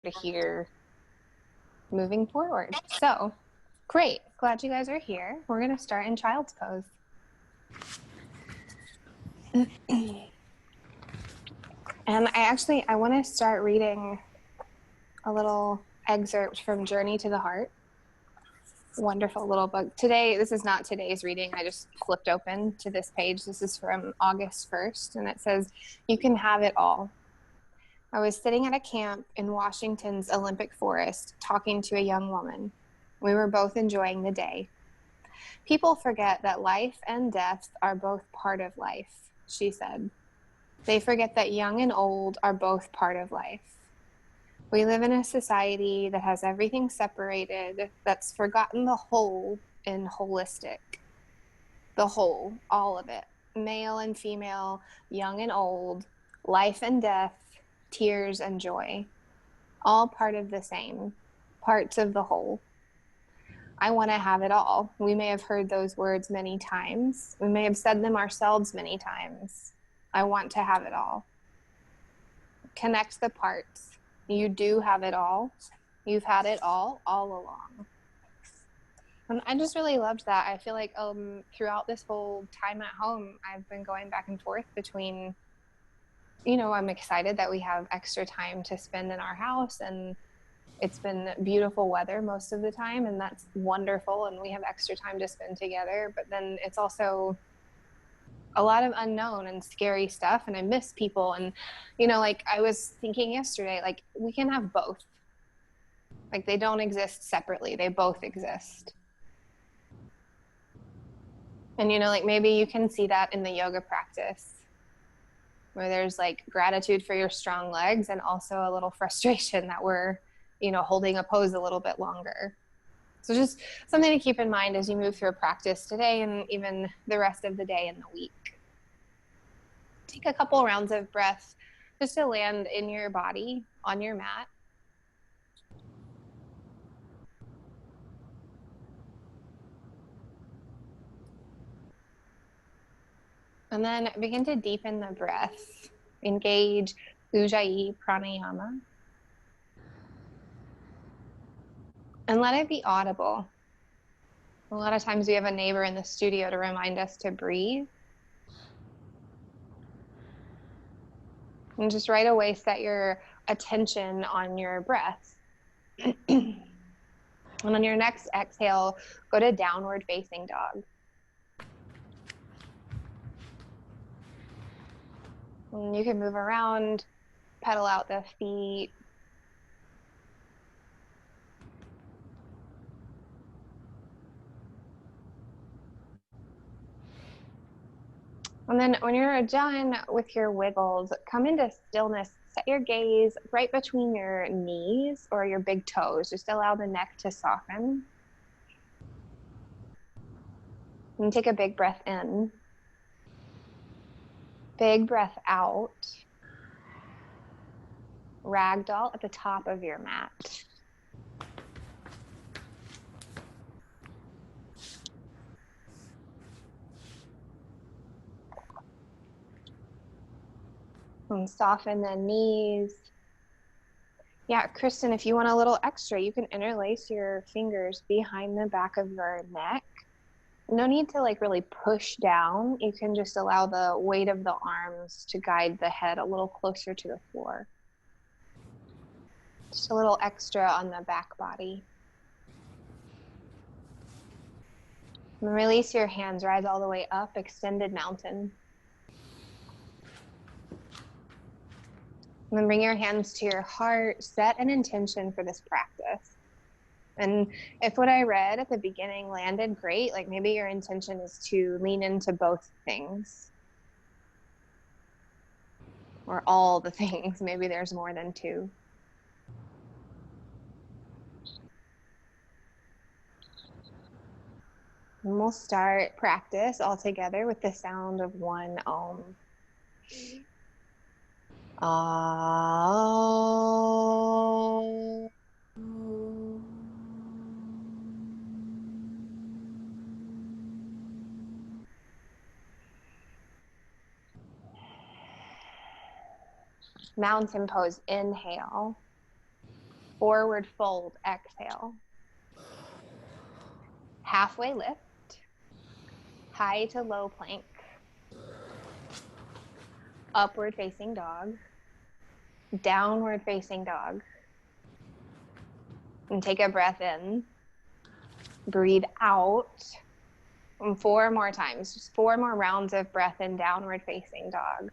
to hear moving forward. So great. Glad you guys are here. We're going to start in child's pose. And I want to start reading a little excerpt from Journey to the Heart. Wonderful little book. Today, this is not today's reading. I just flipped open to this page. This is from August 1st, and it says, "You can have it all." I was sitting at a camp in Washington's Olympic Forest talking to a young woman. We were both enjoying the day. "People forget that life and death are both part of life," she said. "They forget that young and old are both part of life. We live in a society that has everything separated, that's forgotten the whole in holistic. The whole, all of it, male and female, young and old, life and death, tears and joy, all part of the same, parts of the whole. I want to have it all." We may have heard those words many times. We may have said them ourselves many times. I want to have it all. Connect the parts. You do have it all. You've had it all along. And I just really loved that. I feel like throughout this whole time at home, I've been going back and forth between, I'm excited that we have extra time to spend in our house, and it's been beautiful weather most of the time, and that's wonderful, and we have extra time to spend together. But then it's also a lot of unknown and scary stuff, and I miss people. And like I was thinking yesterday, like we can have both. Like they don't exist separately, they both exist. And like maybe you can see that in the yoga practice, where there's like gratitude for your strong legs and also a little frustration that we're holding a pose a little bit longer. So just something to keep in mind as you move through a practice today and even the rest of the day and the week. Take a couple rounds of breath just to land in your body on your mat. And then begin to deepen the breath. Engage Ujjayi pranayama. And let it be audible. A lot of times we have a neighbor in the studio to remind us to breathe. And just right away set your attention on your breath. And on your next exhale, go to downward facing dog. And you can move around, pedal out the feet. And then when you're done with your wiggles, come into stillness. Set your gaze right between your knees or your big toes. Just allow the neck to soften. And take a big breath in. Big breath out. Ragdoll at the top of your mat. And soften the knees. Yeah, Kristen, if you want a little extra, you can interlace your fingers behind the back of your neck. No need to like really push down. You can just allow the weight of the arms to guide the head a little closer to the floor. Just a little extra on the back body. And release your hands, rise all the way up, extended mountain. And then bring your hands to your heart, set an intention for this practice. And if what I read at the beginning landed, great. Like maybe your intention is to lean into both things. Or all the things. Maybe there's more than two. And we'll start practice all together with the sound of one Om. Om. Mountain pose, inhale. Forward fold, exhale. Halfway lift, high to low plank. Upward facing dog, downward facing dog. And take a breath in, breathe out. And 4 more times, just 4 more rounds of breath in, downward facing dog.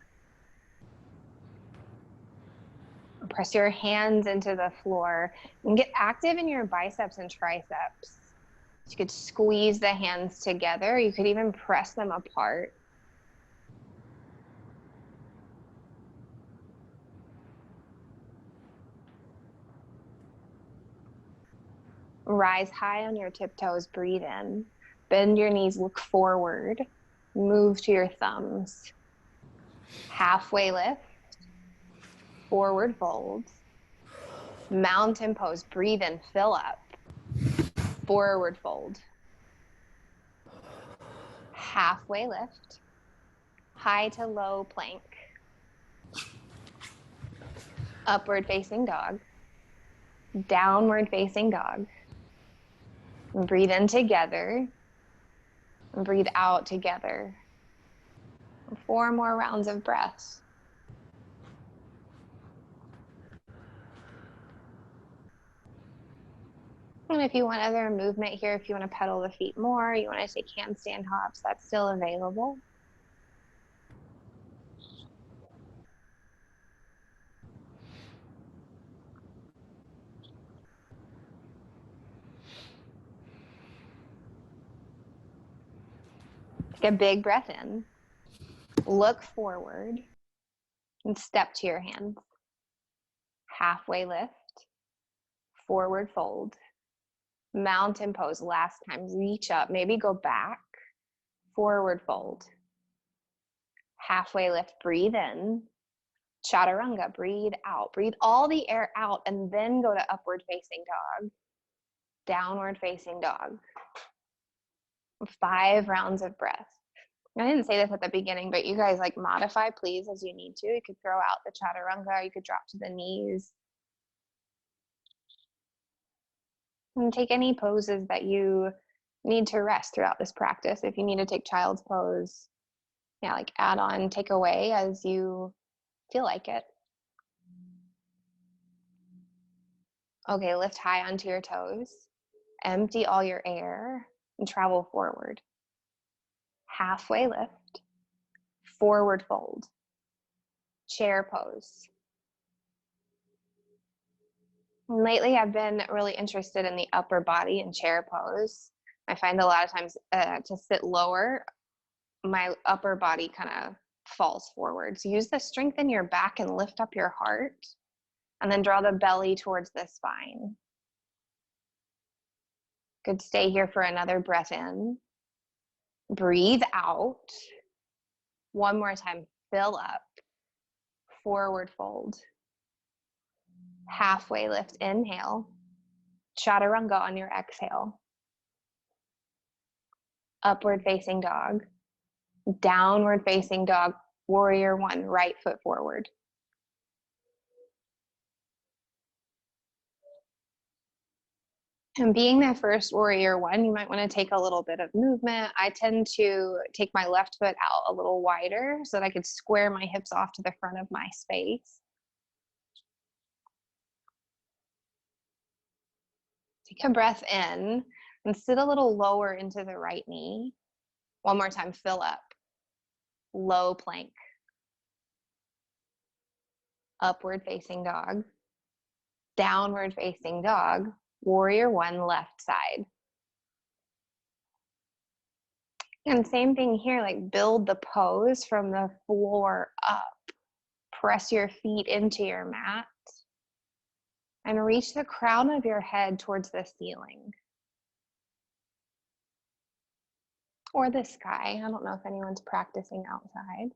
Press your hands into the floor and get active in your biceps and triceps. You could squeeze the hands together. You could even press them apart. Rise high on your tiptoes, breathe in. Bend your knees, look forward. Move to your thumbs. Halfway lift. Forward fold. Mountain pose, breathe in, fill up. Forward fold. Halfway lift. High to low plank. Upward facing dog. Downward facing dog. And breathe in together. And breathe out together. 4 more rounds of breaths. And if you want other movement here, if you want to pedal the feet more, you want to take handstand hops, that's still available. Take a big breath in. Look forward and step to your hands. Halfway lift. Forward fold. Mountain pose, last time. Reach up, maybe go back. Forward fold. Halfway lift, breathe in. Chaturanga, breathe out. Breathe all the air out and then go to upward facing dog. Downward facing dog. 5 rounds of breath. I didn't say this at the beginning, but you guys like modify please as you need to. You could throw out the chaturanga, you could drop to the knees. And take any poses that you need to rest throughout this practice. If you need to take child's pose, yeah, like add on, take away as you feel like it. Okay, lift high onto your toes. Empty all your air and travel forward. Halfway lift. Forward fold. Chair pose. And lately, I've been really interested in the upper body and chair pose. I find a lot of times to sit lower, my upper body kind of falls forward. So use the strength in your back and lift up your heart, and then draw the belly towards the spine. Good, stay here for another breath in. Breathe out. 1 more time, fill up. Forward fold. Halfway lift, inhale. Chaturanga on your exhale. Upward facing dog. Downward facing dog, warrior 1, right foot forward. And being the first warrior 1, you might want to take a little bit of movement. I tend to take my left foot out a little wider so that I could square my hips off to the front of my space. Take a breath in and sit a little lower into the right knee. 1 more time, fill up. Low plank. Upward facing dog. Downward facing dog. Warrior 1, left side. And same thing here, like build the pose from the floor up. Press your feet into your mat. And reach the crown of your head towards the ceiling. Or the sky. I don't know if anyone's practicing outside.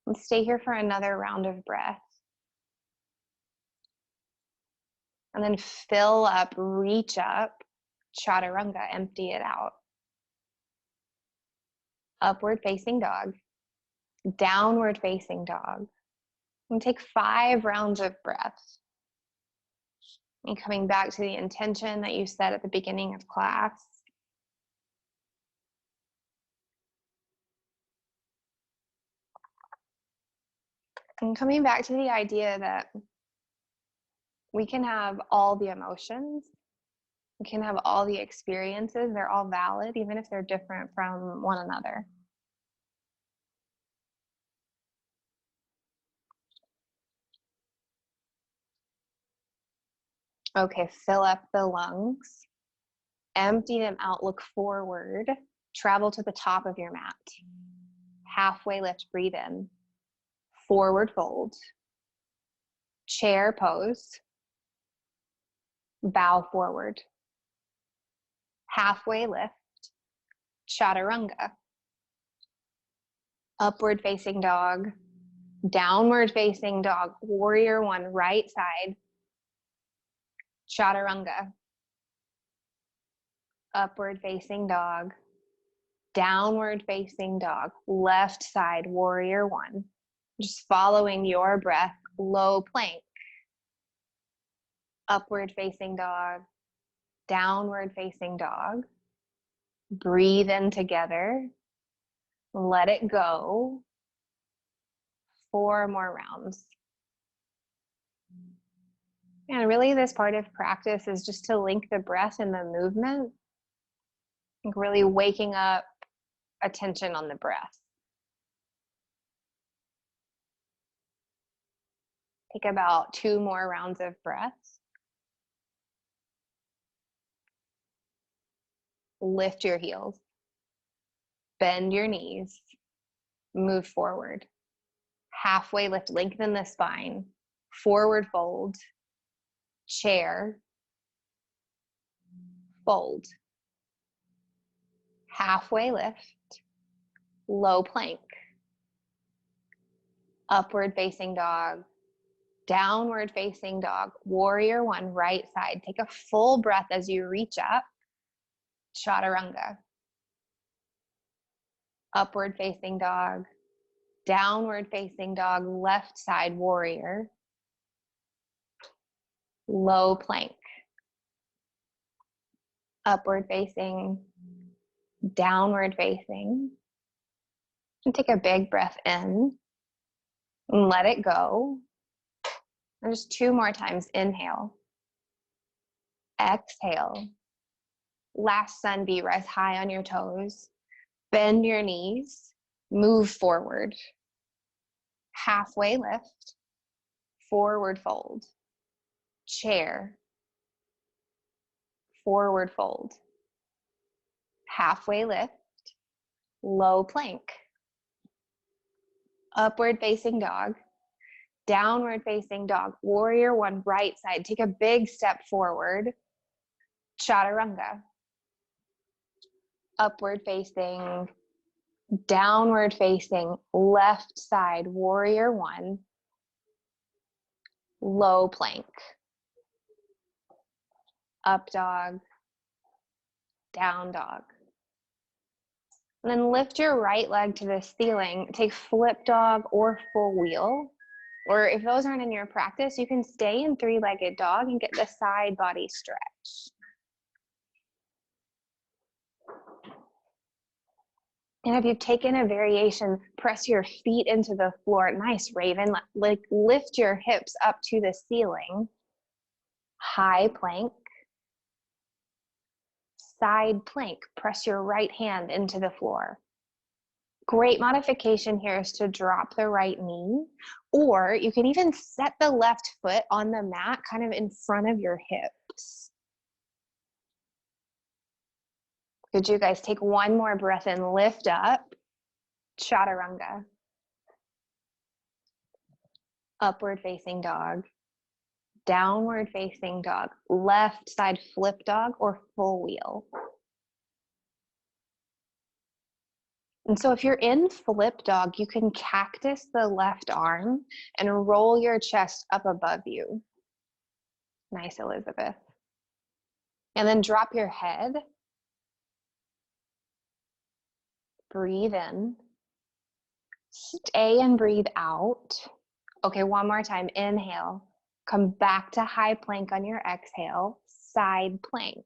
And stay here for another round of breath. And then fill up, reach up, chaturanga, empty it out. Upward facing dog, downward facing dog. And take 5 rounds of breath. And coming back to the intention that you set at the beginning of class. And coming back to the idea that we can have all the emotions, we can have all the experiences, they're all valid, even if they're different from one another. Okay, fill up the lungs, empty them out, look forward, travel to the top of your mat. Halfway lift, breathe in, forward fold, chair pose, bow forward. Halfway lift, chaturanga. Upward facing dog, downward facing dog, warrior one, right side, chaturanga. Upward facing dog, downward facing dog, left side, warrior one. Just following your breath, low plank. Upward facing dog, downward facing dog. Breathe in together. Let it go. 4 more rounds. And really this part of practice is just to link the breath and the movement. Like really waking up attention on the breath. Take about 2 more rounds of breath. Lift your heels. Bend your knees. Move forward. Halfway lift, lengthen the spine. Forward fold. Chair. Fold. Halfway lift. Low plank. Upward facing dog. Downward facing dog. Warrior one, right side. Take a full breath as you reach up. Chaturanga. Upward facing dog. Downward facing dog, left side, warrior. Low plank. Upward facing, downward facing. And take a big breath in and let it go. And just 2 more times. Inhale. Exhale. Last sun B, rise high on your toes. Bend your knees. Move forward. Halfway lift. Forward fold. Chair. Forward fold. Halfway lift. Low plank. Upward facing dog. Downward facing dog. Warrior one, right side. Take a big step forward. Chaturanga. Upward facing, downward facing, left side, warrior one. Low plank. Up dog. Down dog. And then lift your right leg to the ceiling. Take flip dog or full wheel. Or if those aren't in your practice, you can stay in 3-legged dog and get the side body stretch. And if you've taken a variation, press your feet into the floor. Nice, Raven. Like lift your hips up to the ceiling. High plank. Side plank. Press your right hand into the floor. Great modification here is to drop the right knee, or you can even set the left foot on the mat kind of in front of your hips. Good, you guys. Take 1 more breath in, lift up, chaturanga. Upward facing dog, downward facing dog, left side flip dog or full wheel. And so if you're in flip dog, you can cactus the left arm and roll your chest up above you. Nice, Elizabeth. And then drop your head. Breathe in. Stay and breathe out. Okay, one more time. Inhale. Come back to high plank on your exhale. Side plank.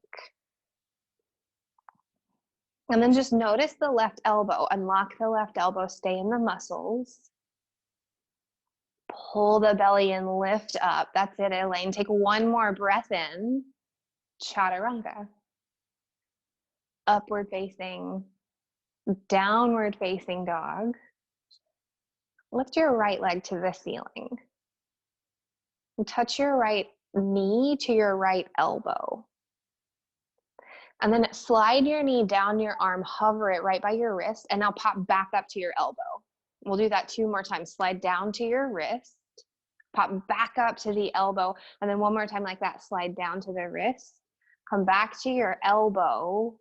And then just notice the left elbow. Unlock the left elbow. Stay in the muscles. Pull the belly and lift up. That's it, Elaine. Take one more breath in. Chaturanga. Upward facing. Downward facing dog. Lift your right leg to the ceiling. And touch your right knee to your right elbow. And then slide your knee down your arm, hover it right by your wrist, and now pop back up to your elbow. We'll do that 2 more times. Slide down to your wrist, pop back up to the elbow, and then one more time like that. Slide down to the wrist, come back to your elbow,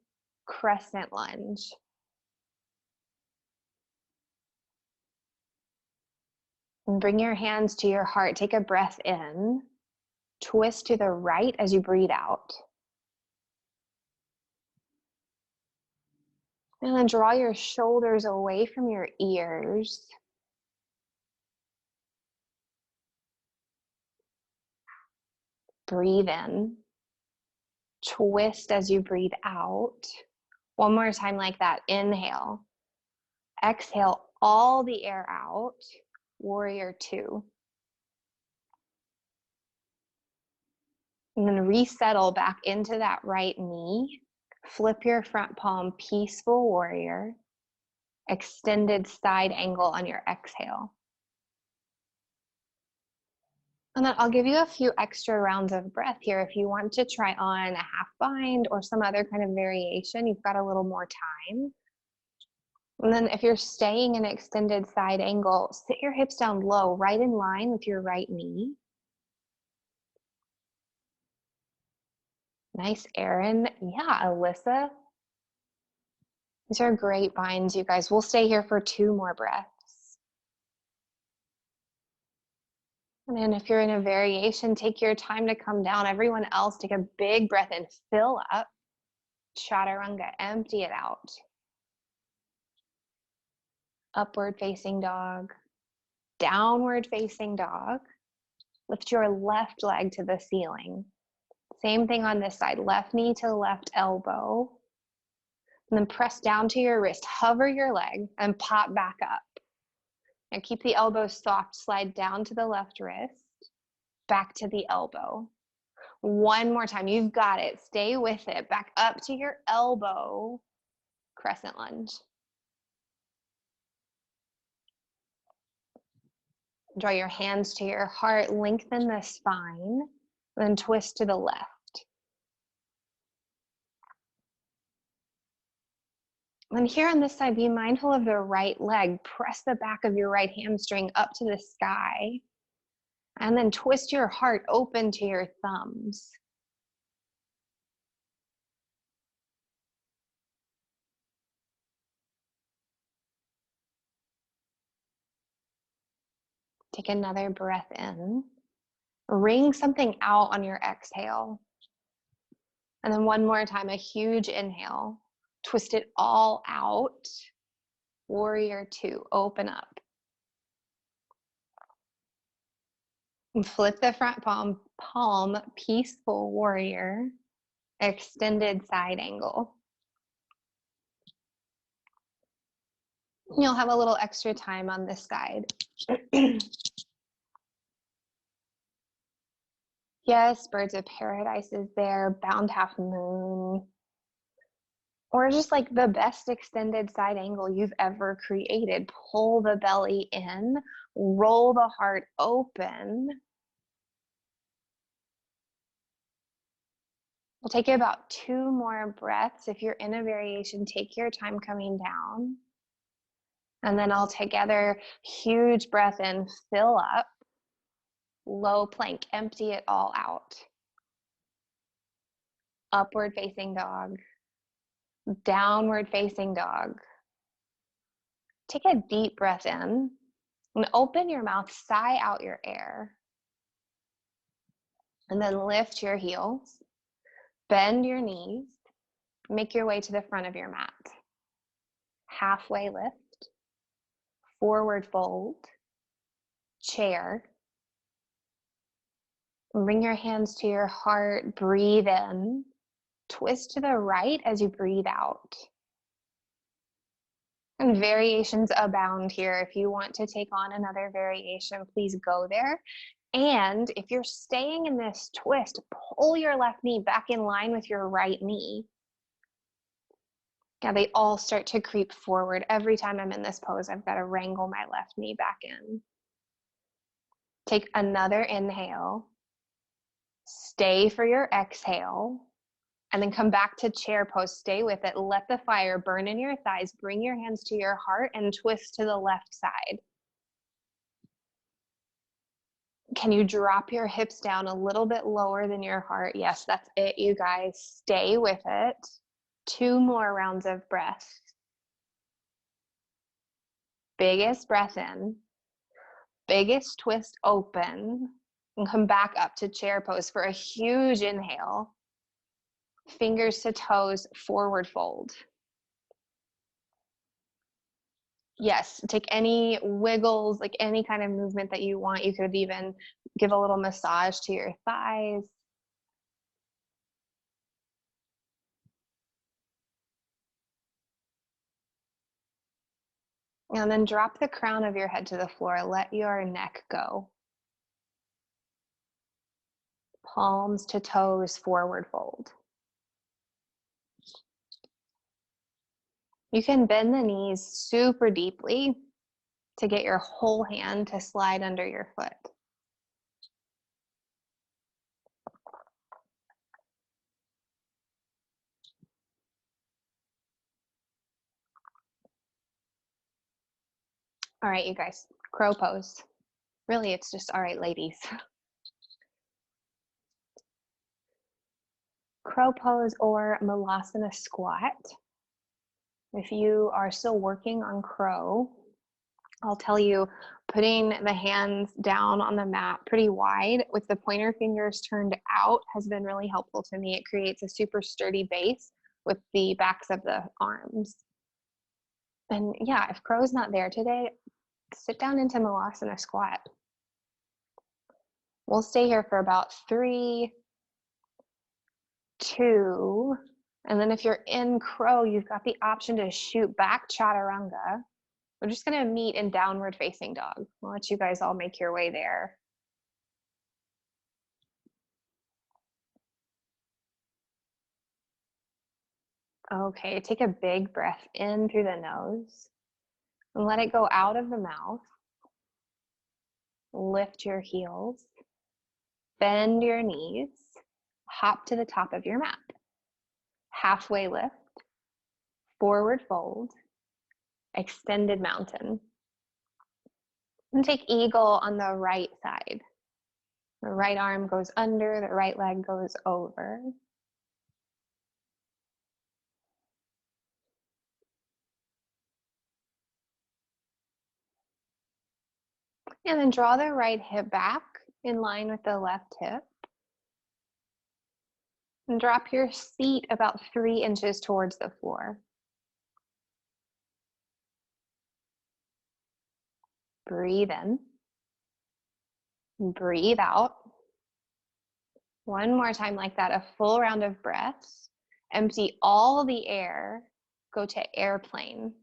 crescent lunge. And bring your hands to your heart. Take a breath in. Twist to the right as you breathe out. And then draw your shoulders away from your ears. Breathe in. Twist as you breathe out. One more time like that. Inhale. Exhale all the air out. Warrior 2. And then resettle back into that right knee. Flip your front palm, peaceful warrior. Extended side angle on your exhale. And then I'll give you a few extra rounds of breath here. If you want to try on a half bind or some other kind of variation, you've got a little more time. And then if you're staying in extended side angle, sit your hips down low, right in line with your right knee. Nice, Erin. Yeah, Alyssa. These are great binds, you guys. We'll stay here for 2 more breaths. And then if you're in a variation, take your time to come down. Everyone else, take a big breath in, fill up. Chaturanga, empty it out. Upward facing dog, downward facing dog. Lift your left leg to the ceiling. Same thing on this side, left knee to left elbow. And then press down to your wrist, hover your leg and pop back up. And keep the elbows soft, slide down to the left wrist, back to the elbow. One more time, you've got it. Stay with it. Back up to your elbow, crescent lunge. Draw your hands to your heart, lengthen the spine, then twist to the left. And here on this side, be mindful of the right leg. Press the back of your right hamstring up to the sky. And then twist your heart open to your thumbs. Take another breath in. Wring something out on your exhale. And then one more time, a huge inhale. Twist it all out. Warrior 2, open up. And flip the front palm, peaceful warrior, extended side angle. You'll have a little extra time on this side. Yes, birds of paradise is there, bound half moon. Or just like the best extended side angle you've ever created. Pull the belly in, roll the heart open. We'll take about 2 more breaths. If you're in a variation, take your time coming down. And then all together, huge breath in, fill up. Low plank, empty it all out. Upward facing dog. Downward facing dog. Take a deep breath in and open your mouth, sigh out your air. And then lift your heels, bend your knees, make your way to the front of your mat. Halfway lift, forward fold, chair, Bring your hands to your heart, breathe in, twist to the right as you breathe out. And variations abound here. If you want to take on another variation, please go there. And if you're staying in this twist, pull your left knee back in line with your right knee. Yeah, they all start to creep forward. Every time I'm in this pose, I've got to wrangle my left knee back in. Take another inhale. Stay for your exhale. And then come back to chair pose. Stay with it. Let the fire burn in your thighs. Bring your hands to your heart and twist to the left side. Can you drop your hips down a little bit lower than your heart? Yes, that's it, you guys. Stay with it. 2 more rounds of breath. Biggest breath in. Biggest twist open. And come back up to chair pose for a huge inhale. Fingers to toes, forward fold. Yes, take any wiggles, like any kind of movement that you want. You could even give a little massage to your thighs. And then drop the crown of your head to the floor. Let your neck go. Palms to toes, forward fold. You can bend the knees super deeply to get your whole hand to slide under your foot. All right, you guys, crow pose. Really, it's just all right, ladies. Crow pose or malasana squat. If you are still working on crow, I'll tell you, putting the hands down on the mat pretty wide with the pointer fingers turned out has been really helpful to me. It creates a super sturdy base with the backs of the arms. And yeah, if crow's not there today, sit down into malasana squat. We'll stay here for about 3, 2, and then if you're in crow, you've got the option to shoot back chaturanga. We're just gonna meet in downward facing dog. I'll let you guys all make your way there. Okay, take a big breath in through the nose and let it go out of the mouth. Lift your heels, bend your knees, hop to the top of your mat. Halfway lift, forward fold, extended mountain. And take eagle on the right side. The right arm goes under, the right leg goes over. And then draw the right hip back in line with the left hip. And drop your seat about 3 inches towards the floor. Breathe in. Breathe out. One more time like that, a full round of breaths. Empty all the air. Go to airplane.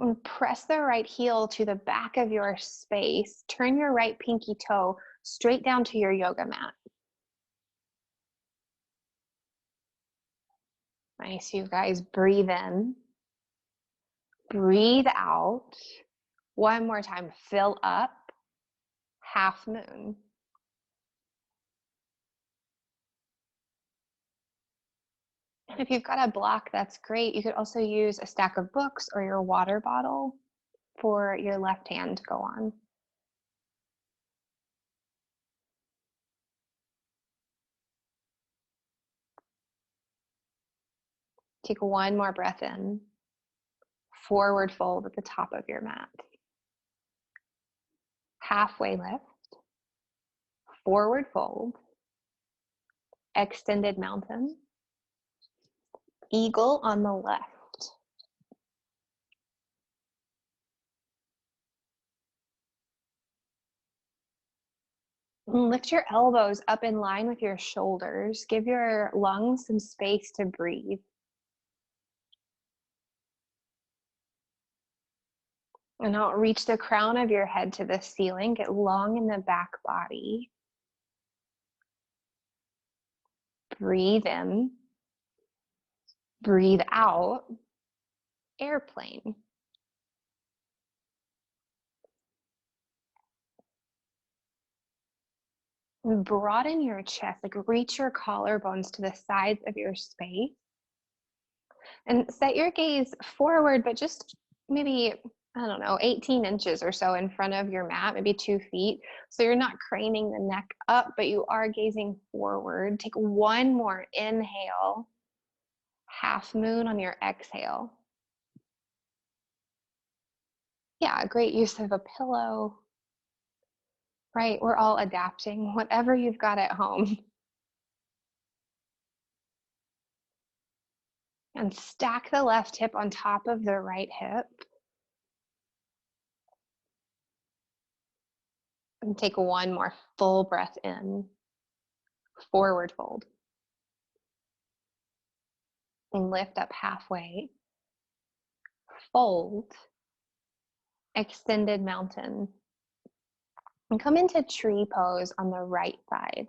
And press the right heel to the back of your space. Turn your right pinky toe straight down to your yoga mat. Nice, you guys. Breathe in. Breathe out. One more time. Fill up. Half moon. And if you've got a block, that's great. You could also use a stack of books or your water bottle for your left hand to go on. Take one more breath in. Forward fold at the top of your mat. Halfway lift. Forward fold. Extended mountain. Eagle on the left. And lift your elbows up in line with your shoulders. Give your lungs some space to breathe. And now reach the crown of your head to the ceiling. Get long in the back body. Breathe in. Breathe out. Airplane. And broaden your chest, like reach your collarbones to the sides of your space. And set your gaze forward, but just maybe, I don't know, 18 inches or so in front of your mat, maybe 2 feet. So you're not craning the neck up, but you are gazing forward. Take one more inhale. Half moon on your exhale. Yeah, great use of a pillow. Right, we're all adapting, whatever you've got at home. And stack the left hip on top of the right hip. And take one more full breath in. Forward fold. And lift up halfway. Fold. Extended mountain. And come into tree pose on the right side.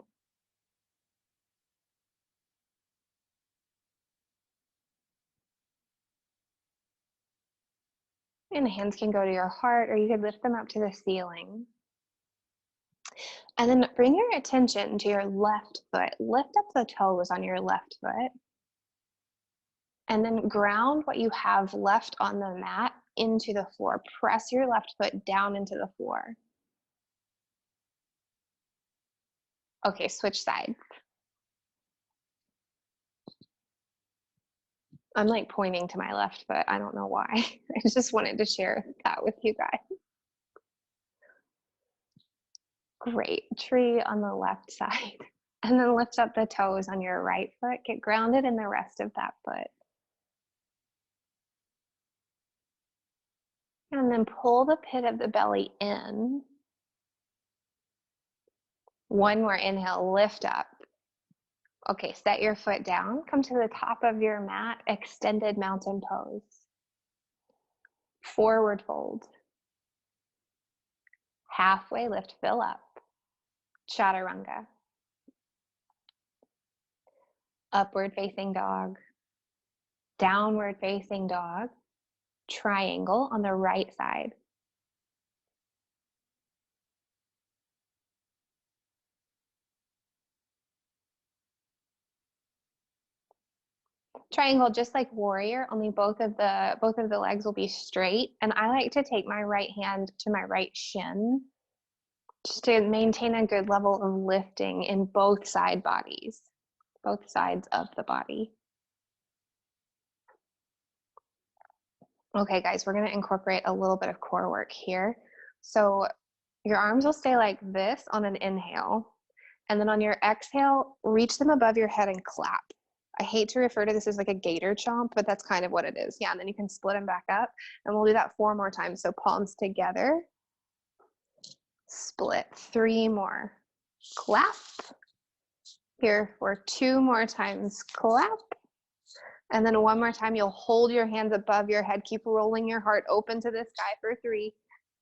And the hands can go to your heart, or you could lift them up to the ceiling. And then bring your attention to your left foot. Lift up the toes on your left foot. And then ground what you have left on the mat into the floor. Press your left foot down into the floor. Okay, switch sides. I'm like pointing to my left foot. I don't know why. I just wanted to share that with you guys. Great. Tree on the left side. And then lift up the toes on your right foot. Get grounded in the rest of that foot. And then pull the pit of the belly in. One more inhale, lift up. Okay, set your foot down. Come to the top of your mat, extended mountain pose. Forward fold. Halfway lift, fill up. Chaturanga. Upward facing dog. Downward facing dog. Triangle on the right side. Triangle, just like warrior, only both of the legs will be straight. And I like to take my right hand to my right shin just to maintain a good level of lifting in both side bodies, both sides of the body. Okay, guys, we're going to incorporate a little bit of core work here. So your arms will stay like this on an inhale. And then on your exhale, reach them above your head and clap. I hate to refer to this as like a gator chomp, but that's kind of what it is. Yeah, and then you can split them back up. And we'll do that 4 more times. So palms together. Split. 3 more. Clap. Here for 2 more times. Clap. And then 1 more time, you'll hold your hands above your head. Keep rolling your heart open to the sky for 3,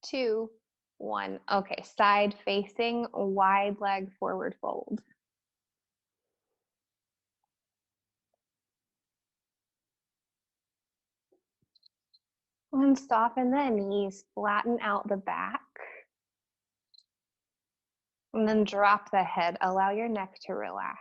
2, 1. Okay, side facing, wide leg forward fold. And soften the knees, flatten out the back. And then drop the head. Allow your neck to relax.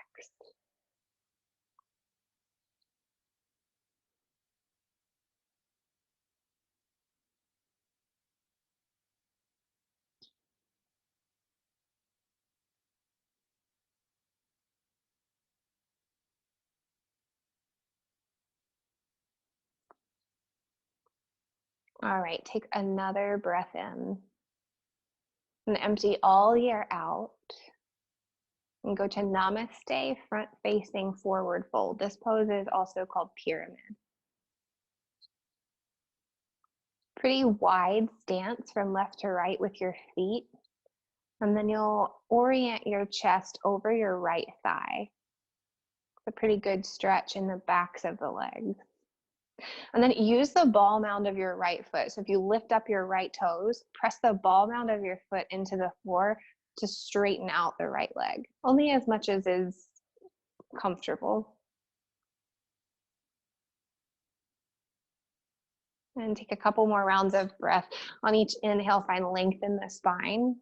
All right, take another breath in. And empty all the air out. And go to Namaste, front facing forward fold. This pose is also called pyramid. Pretty wide stance from left to right with your feet. And then you'll orient your chest over your right thigh. It's a pretty good stretch in the backs of the legs. And then use the ball mound of your right foot. So if you lift up your right toes, press the ball mound of your foot into the floor to straighten out the right leg. Only as much as is comfortable. And take a couple more rounds of breath. On each inhale, find length in the spine.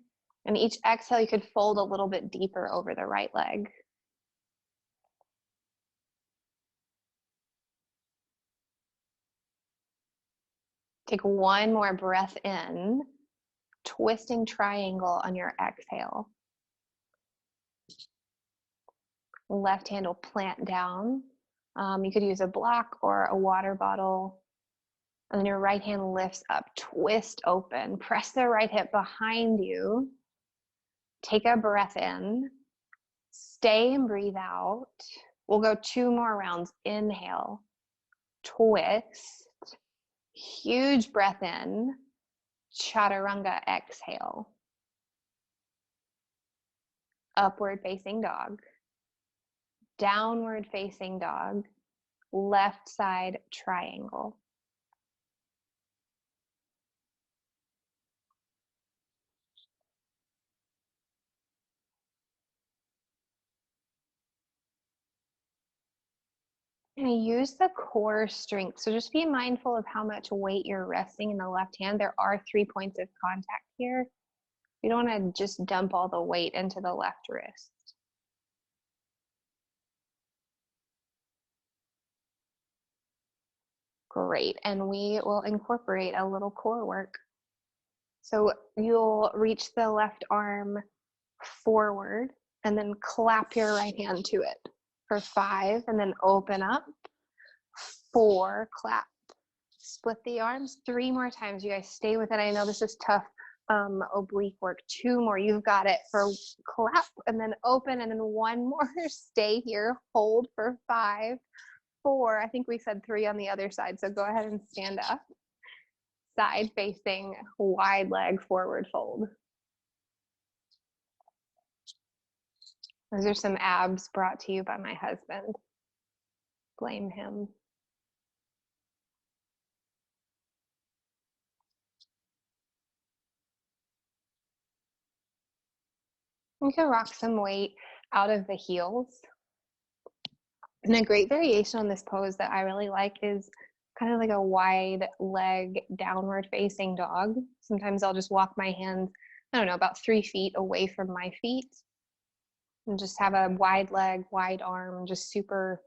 And each exhale, you could fold a little bit deeper over the right leg. Take one more breath in, twisting triangle on your exhale. Left hand will plant down. You could use a block or a water bottle. And then your right hand lifts up, twist open. Press the right hip behind you. Take a breath in. Stay and breathe out. We'll go 2 more rounds. Inhale, twist, huge breath in, chaturanga, exhale. Upward facing dog, downward facing dog, left side triangle. And use the core strength. So just be mindful of how much weight you're resting in the left hand. There are 3 points of contact here. You don't want to just dump all the weight into the left wrist. Great. And we will incorporate a little core work. So you'll reach the left arm forward and then clap your right hand to it for 5, and then open up. 4, clap. Split the arms 3 more times. You guys stay with it. I know this is tough oblique work. 2 more. You've got it for clap and then open, and then 1 more. Stay here. Hold for 5, 4. I think we said 3 on the other side. So go ahead and stand up. Side facing, wide leg forward fold. Those are some abs brought to you by my husband. Blame him. You can rock some weight out of the heels. And a great variation on this pose that I really like is kind of like a wide leg downward facing dog. Sometimes I'll just walk my hands, I don't know, about 3 feet away from my feet and just have a wide leg, wide arm, just super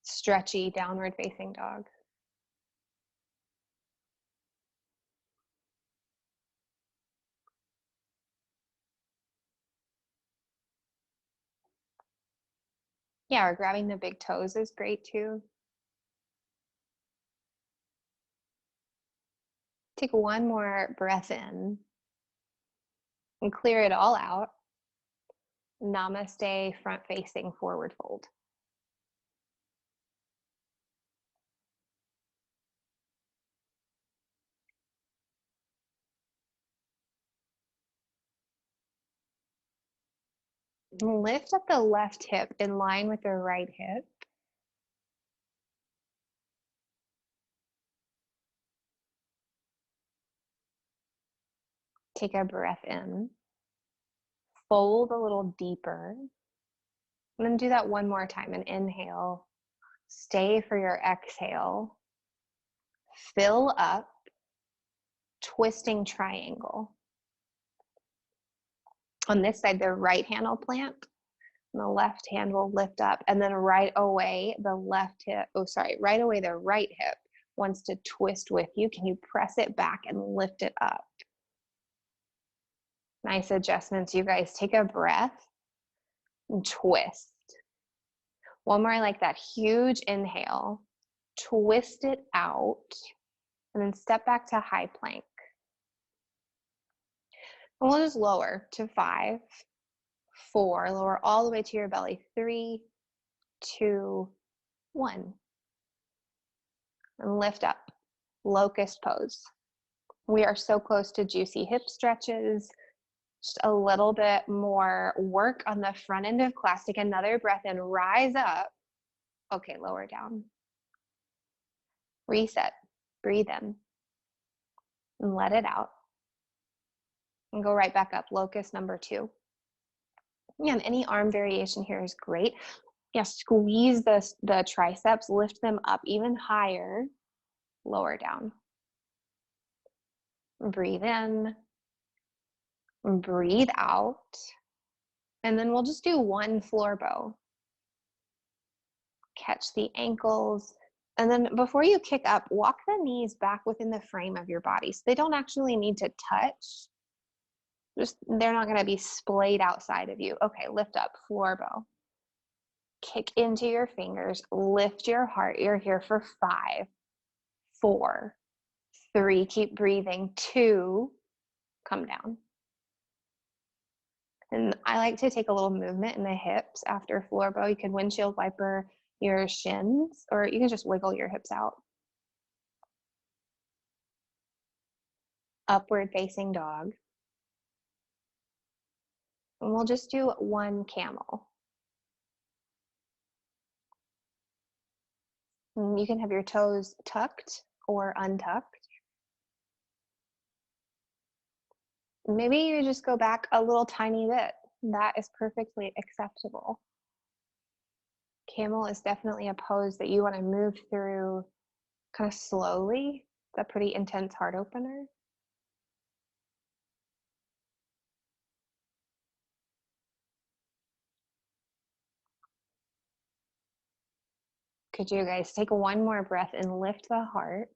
stretchy downward facing dog. Yeah, or grabbing the big toes is great too. Take 1 more breath in and clear it all out. Namaste, front facing forward fold. Lift up the left hip in line with the right hip. Take a breath in. Fold a little deeper. And then do that 1 more time. And inhale. Stay for your exhale. Fill up. Twisting triangle. On this side, the right hand will plant. And the left hand will lift up. And then right away, the right hip wants to twist with you. Can you press it back and lift it up? Nice adjustments, you guys. Take a breath and twist. 1 more like that. Huge inhale. Twist it out. And then step back to high plank. And we'll just lower to 5, 4. Lower all the way to your belly. 3, 2, 1. And lift up. Locust pose. We are so close to juicy hip stretches. Just a little bit more work on the front end of class. Take another breath in, rise up. Okay, lower down. Reset, breathe in, and let it out. And go right back up, locust number 2. Yeah, and any arm variation here is great. Yeah, squeeze the triceps, lift them up even higher, lower down. Breathe in, breathe out, and then we'll just do one floor bow. Catch the ankles, and then before you kick up, walk the knees back within the frame of your body. So they don't actually need to touch. Just, they're not gonna be splayed outside of you. Okay, lift up, floor bow. Kick into your fingers, lift your heart. You're here for 5, 4, 3, keep breathing, 2, come down. And I like to take a little movement in the hips after floor bow. You can windshield wiper your shins, or you can just wiggle your hips out. Upward facing dog. And we'll just do one camel. And you can have your toes tucked or untucked. Maybe you just go back a little tiny bit. That is perfectly acceptable. Camel is definitely a pose that you want to move through kind of slowly. It's a pretty intense heart opener. Could you guys take one more breath and lift the heart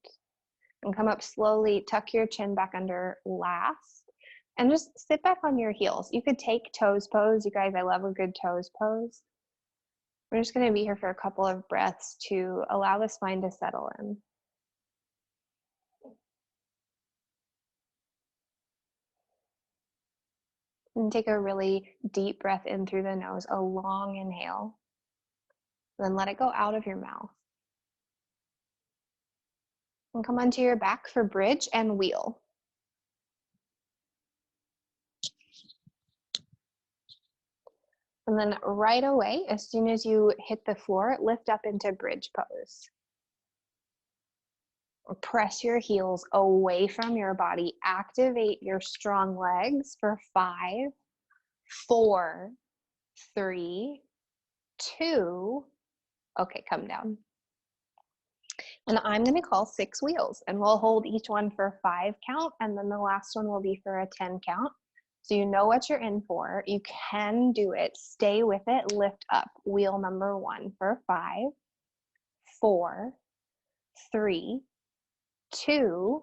and come up slowly, tuck your chin back under last, and just sit back on your heels. You could take toes pose. You guys, I love a good toes pose. We're just going to be here for a couple of breaths to allow the spine to settle in. And take a really deep breath in through the nose, a long inhale. Then let it go out of your mouth. And come onto your back for bridge and wheel. And then right away, as soon as you hit the floor, lift up into bridge pose. Press your heels away from your body. Activate your strong legs for 5, 4, 3, 2. Okay, come down. And I'm going to call 6 wheels, and we'll hold each one for 5 count, and then the last one will be for a 10 count. So you know what you're in for. You can do it. Stay with it. Lift up. Wheel number 1 for 5, 4, 3, 2,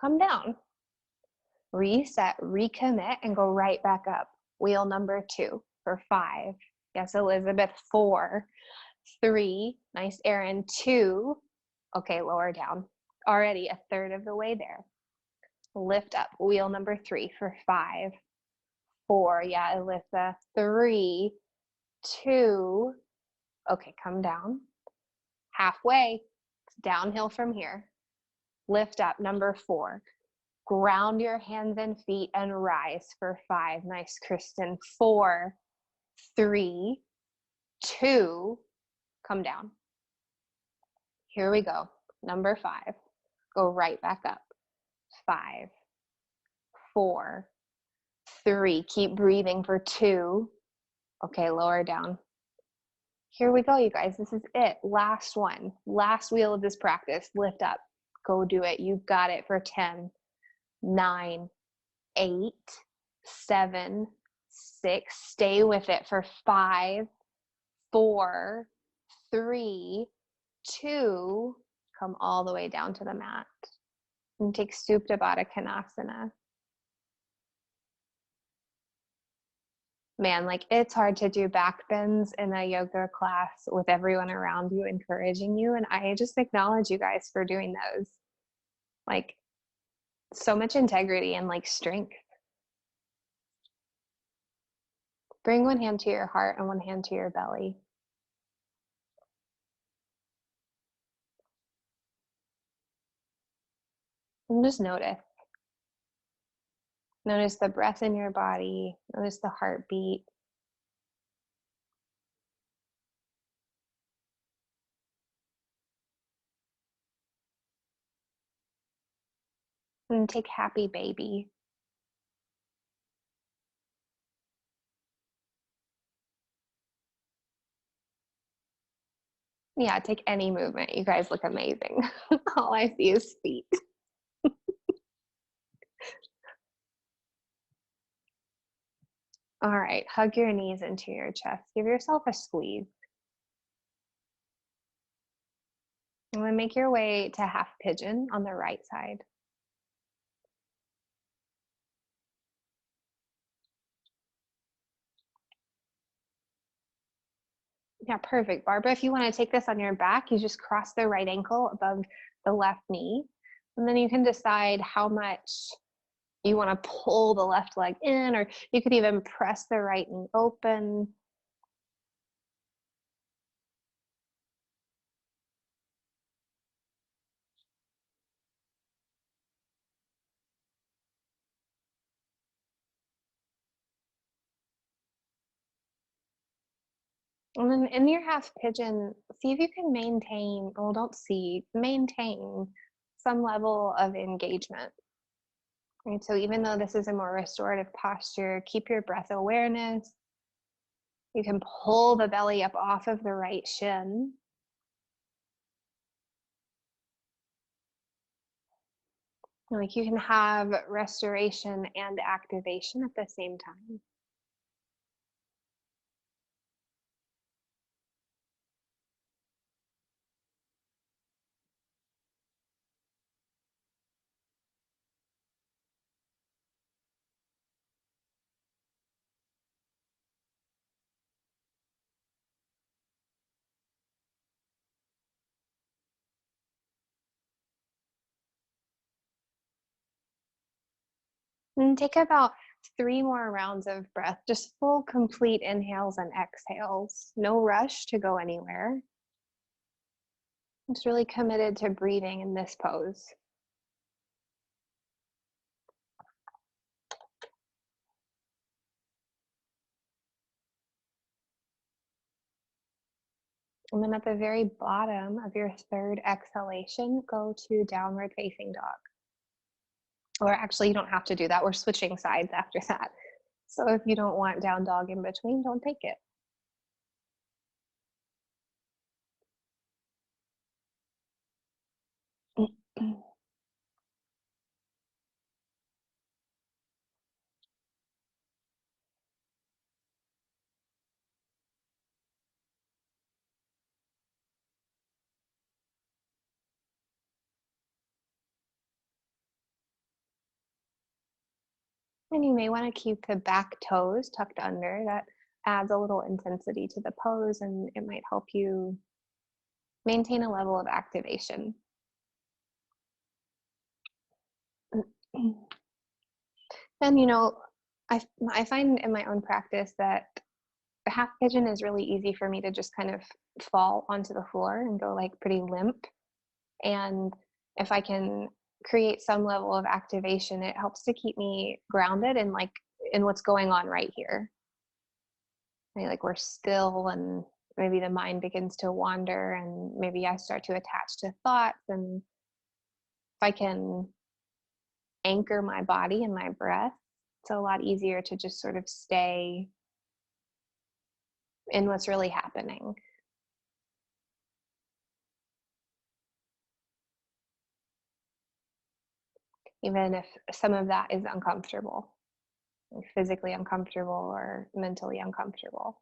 come down. Reset, recommit, and go right back up. Wheel number 2 for 5. Yes, Elizabeth, 4, 3, nice Erin, 2. Okay, lower down. Already a third of the way there. Lift up. Wheel number 3 for 5, 4. Yeah, Alyssa, 3, 2. Okay, come down. Halfway. It's downhill from here. Lift up. Number 4. Ground your hands and feet and rise for 5. Nice, Kristen. 4, 3, 2. Come down. Here we go. Number 5. Go right back up. 5, 4, 3. Keep breathing for 2. Okay, lower down. Here we go, you guys. This is it. Last one. Last wheel of this practice. Lift up. Go do it. You got it for 10, 9, 8, 7, 6. Stay with it for 5, 4, 3, 2. Come all the way down to the mat. And take Supta Baddha Konasana. Man, like, it's hard to do back bends in a yoga class with everyone around you encouraging you. And I just acknowledge you guys for doing those. Like, so much integrity and like strength. Bring one hand to your heart and one hand to your belly. And just notice. Notice the breath in your body. Notice the heartbeat. And take happy baby. Yeah, take any movement. You guys look amazing. All I see is feet. All right, hug your knees into your chest. Give yourself a squeeze. And then make your way to half pigeon on the right side. Yeah, perfect. Barbara, if you want to take this on your back, you just cross the right ankle above the left knee. And then you can decide how much you want to pull the left leg in, or you could even press the right knee open. And then in your half pigeon, see if you can maintain, well, don't see, maintain some level of engagement. Right? So even though this is a more restorative posture, keep your breath awareness. You can pull the belly up off of the right shin. Like you can have restoration and activation at the same time. And take about 3 more rounds of breath, just full, complete inhales and exhales. No rush to go anywhere. Just really committed to breathing in this pose. And then at the very bottom of your third exhalation, go to downward facing dog. Or actually, you don't have to do that. We're switching sides after that. So if you don't want down dog in between, don't take it. And you may want to keep the back toes tucked under. That adds a little intensity to the pose, and it might help you maintain a level of activation. And I find in my own practice that the half pigeon is really easy for me to just kind of fall onto the floor and go like pretty limp. And if I can create some level of activation, it helps to keep me grounded and like in what's going on right here. Right? Like we're still, and maybe the mind begins to wander, and maybe I start to attach to thoughts. And if I can anchor my body and my breath, it's a lot easier to just sort of stay in what's really happening. Even if some of that is uncomfortable, like physically uncomfortable or mentally uncomfortable.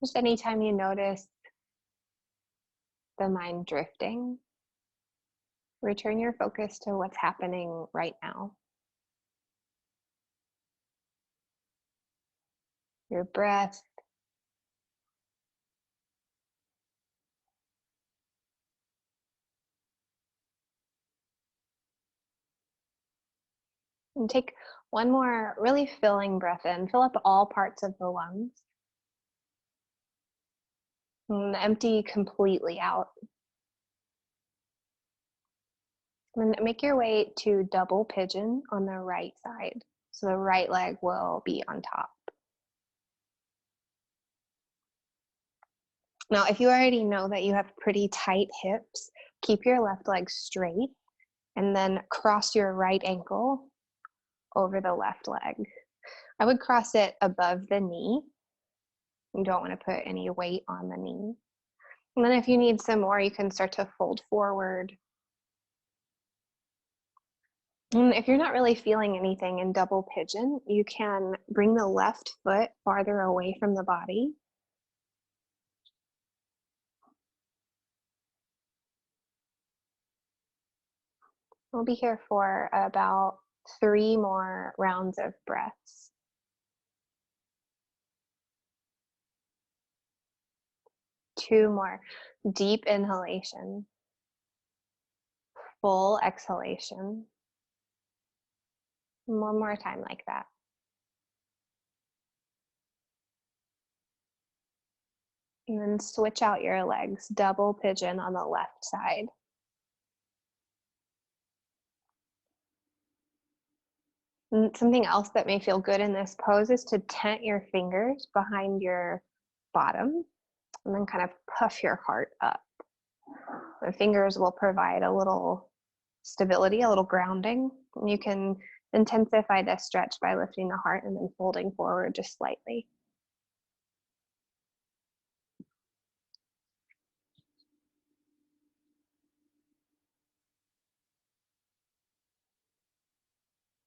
Just anytime you notice the mind drifting, return your focus to what's happening right now. Your breath, and take one more really filling breath in. Fill up all parts of the lungs. And empty completely out. And make your way to double pigeon on the right side. So the right leg will be on top. Now, if you already know that you have pretty tight hips, keep your left leg straight and then cross your right ankle over the left leg. I would cross it above the knee. You don't want to put any weight on the knee. And then if you need some more, you can start to fold forward. And if you're not really feeling anything in double pigeon, you can bring the left foot farther away from the body. We'll be here for about 3 more rounds of breaths. Two more. Deep inhalation. Full exhalation. One more time like that. And then switch out your legs. Double pigeon on the left side. And something else that may feel good in this pose is to tent your fingers behind your bottom and then kind of puff your heart up. The fingers will provide a little stability, a little grounding. And you can intensify this stretch by lifting the heart and then folding forward just slightly.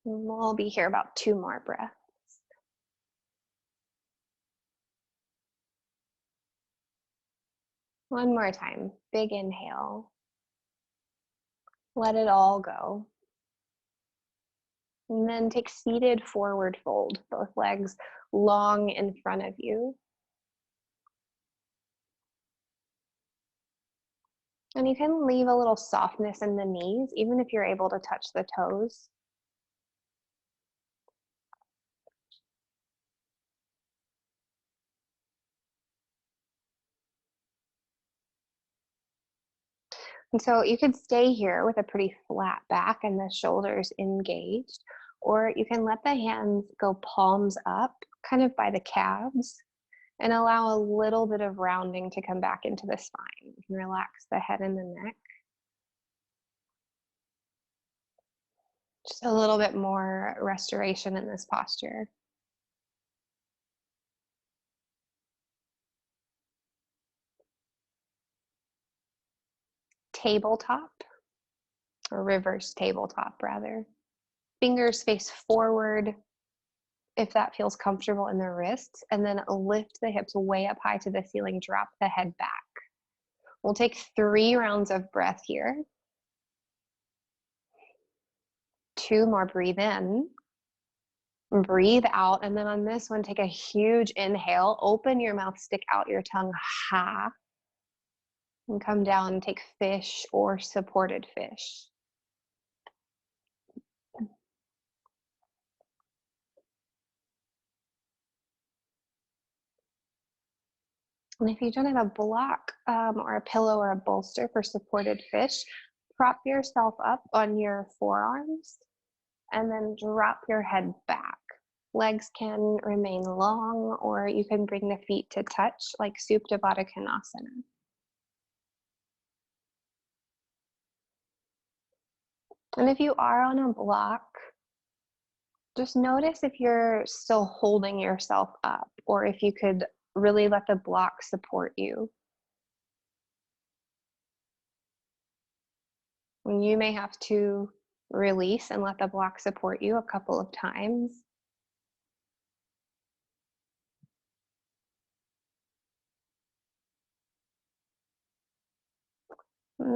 And we'll be here about 2 more breaths. One more time. Big inhale. Let it all go. And then take seated forward fold, both legs long in front of you. And you can leave a little softness in the knees, even if you're able to touch the toes. And so you could stay here with a pretty flat back and the shoulders engaged, or you can let the hands go palms up, kind of by the calves, and allow a little bit of rounding to come back into the spine. You can relax the head and the neck. Just a little bit more restoration in this posture. Tabletop, or reverse tabletop rather. Fingers face forward if that feels comfortable in the wrists, and then lift the hips way up high to the ceiling, drop the head back. We'll take 3 rounds of breath here. 2 more, breathe in, breathe out, and then on this one, take a huge inhale, open your mouth, stick out your tongue, ha, and come down and take fish or supported fish. And if you don't have a block or a pillow or a bolster for supported fish, prop yourself up on your forearms and then drop your head back. Legs can remain long, or you can bring the feet to touch like Supta Baddha Konasana. And if you are on a block, just notice if you're still holding yourself up, or if you could really let the block support you. And you may have to release and let the block support you a couple of times.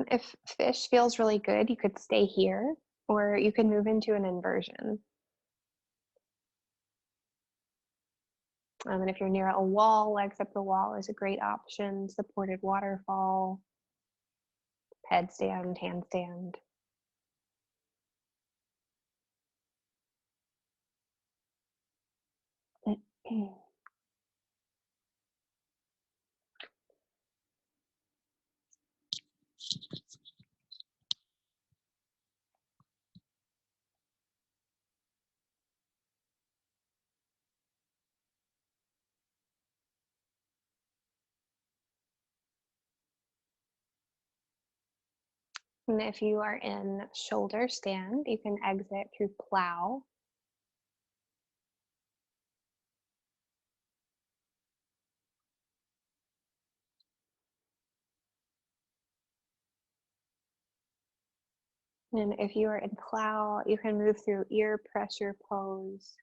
If fish feels really good, you could stay here, or you can move into an inversion. And if you're near a wall, legs up the wall is a great option. Supported waterfall, headstand, handstand. And if you are in shoulder stand, you can exit through plow. And if you are in plow, you can move through ear pressure pose.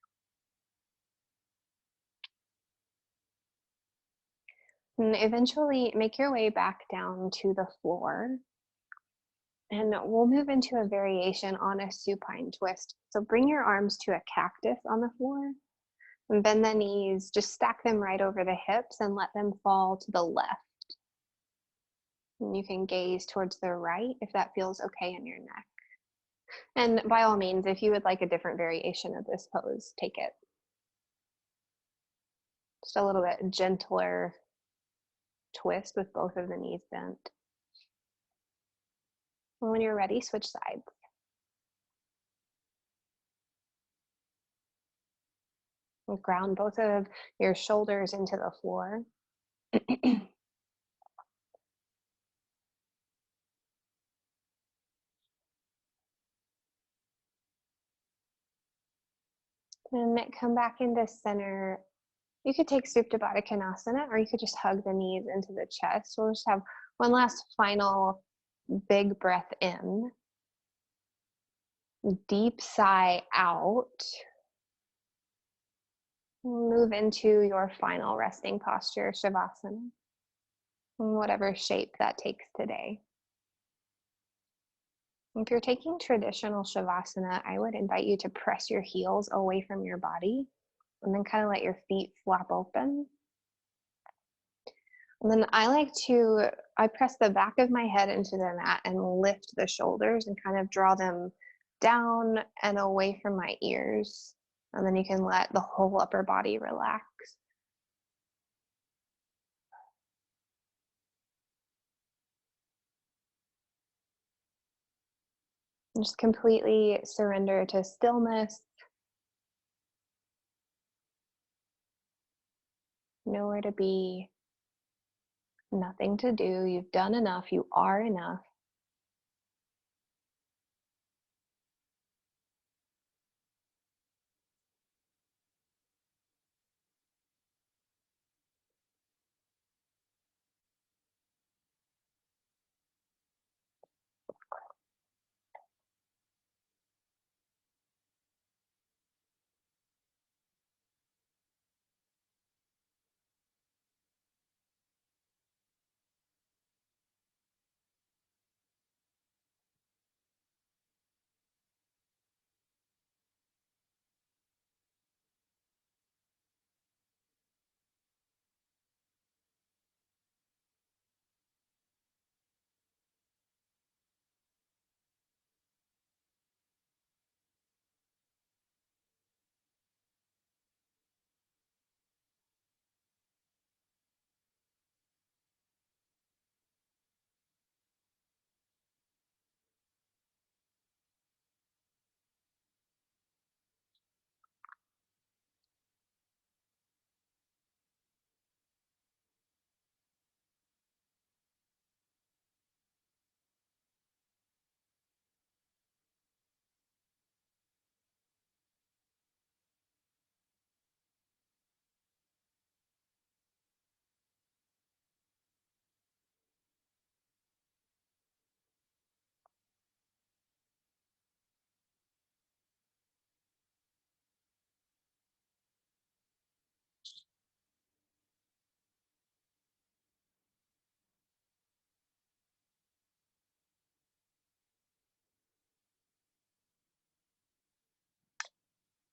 And eventually make your way back down to the floor. And we'll move into a variation on a supine twist. So bring your arms to a cactus on the floor and bend the knees, just stack them right over the hips and let them fall to the left. And you can gaze towards the right if that feels okay in your neck. And by all means, if you would like a different variation of this pose, take it. Just a little bit gentler twist with both of the knees bent. And when you're ready, switch sides. And ground both of your shoulders into the floor. And come back into center. You could take Supta Baddha Konasana, or you could just hug the knees into the chest. We'll just have one last final big breath in. Deep sigh out. Move into your final resting posture, Shavasana, in whatever shape that takes today. If you're taking traditional Shavasana, I would invite you to press your heels away from your body and then kind of let your feet flap open. And then I press the back of my head into the mat and lift the shoulders and kind of draw them down and away from my ears. And then you can let the whole upper body relax. And just completely surrender to stillness. Nowhere to be, nothing to do. You've done enough. You are enough.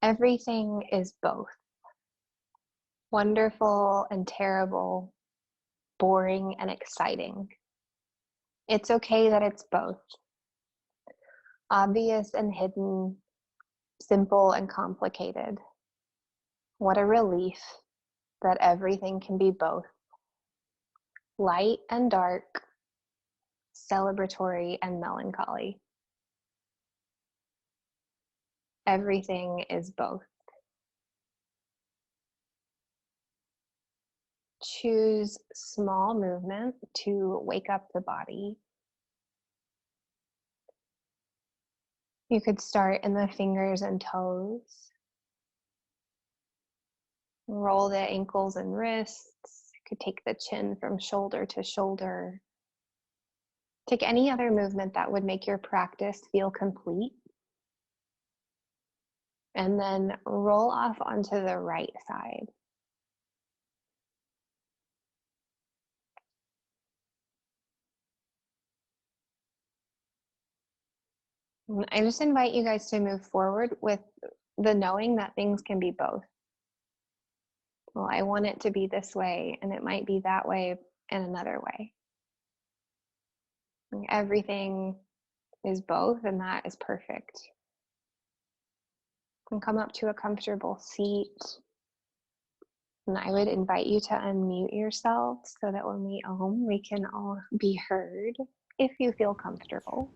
Everything is both wonderful and terrible, boring and exciting. It's okay that it's both obvious and hidden, simple and complicated. What a relief that everything can be both light and dark, celebratory and melancholy. Everything is both. Choose small movement to wake up the body. You could start in the fingers and toes. Roll the ankles and wrists. You could take the chin from shoulder to shoulder. Take any other movement that would make your practice feel complete. And then roll off onto the right side. I just invite you guys to move forward with the knowing that things can be both. Well, I want it to be this way, and it might be that way and another way. Everything is both, and that is perfect. And come up to a comfortable seat. And I would invite you to unmute yourself so that when we we can all be heard if you feel comfortable.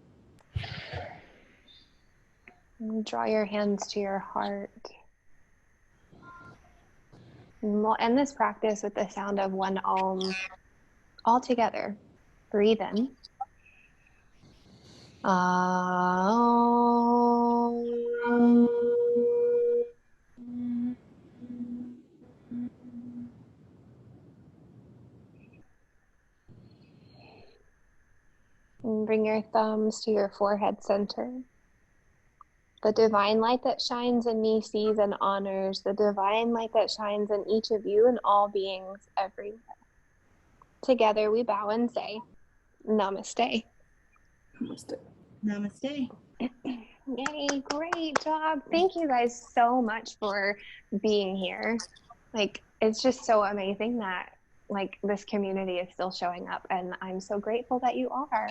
And draw your hands to your heart. And we'll end this practice with the sound of one Om all together. Breathe in. Om. And bring your thumbs to your forehead center. The divine light that shines in me sees and honors the divine light that shines in each of you and all beings everywhere. Together we bow and say, Namaste. Namaste. Namaste. Yay, great job. Thank you guys so much for being here. Like, it's just so amazing that like this community is still showing up, and I'm so grateful that you are.